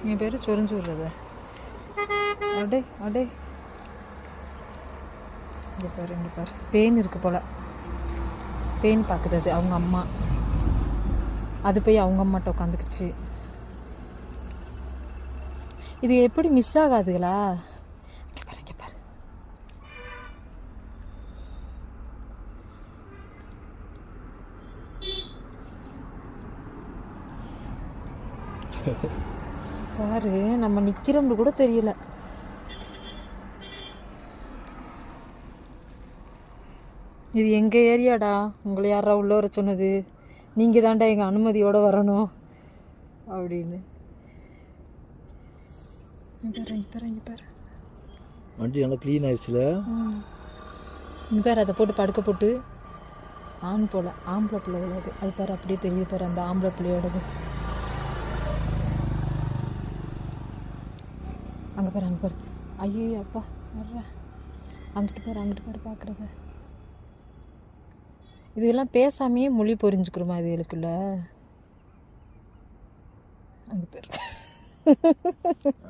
என் பேர் சொரிஞ்சு விடுறது. அடே அடே, இங்கே பாரு இங்கே பாரு, பேன் இருக்குது போல். பேன் பார்க்குது அது அவங்க அம்மா. அது போய் அவங்க அம்மாட்ட உட்காந்துக்குச்சு. இது எப்படி மிஸ் ஆகாதுங்களா? இங்கே பாரு இங்கே பாரு. பாரு, நம்ம நிற்கிறோம்னு கூட தெரியல. இது எங்கள் ஏரியாடா, உங்களை யாரா உள்ளே வர சொன்னது? நீங்கள் தான்டா எங்கள் அனுமதியோடு வரணும் அப்படின்னு. இங்கே பாரு வண்டி நல்லா க்ளீன் ஆயிடுச்சுல. இங்கே பாரு, அதை போட்டு படுக்க போட்டு ஆண் போல் ஆம்பளை பிள்ளை விளையாடு. அது பாரு அப்படியே தெரியுது பாரு, அந்த ஆம்பளை பிள்ளையோடது. அங்கே பாரு அங்கே பாரு. ஐயோ அப்பா வர்ற, அங்கிட்டு பாரு பார்க்குறத. இதெல்லாம் பேசாமையே மொழி புரிஞ்சுக்கிறோமா இதுகளுக்குள்ள? அங்கே பேர்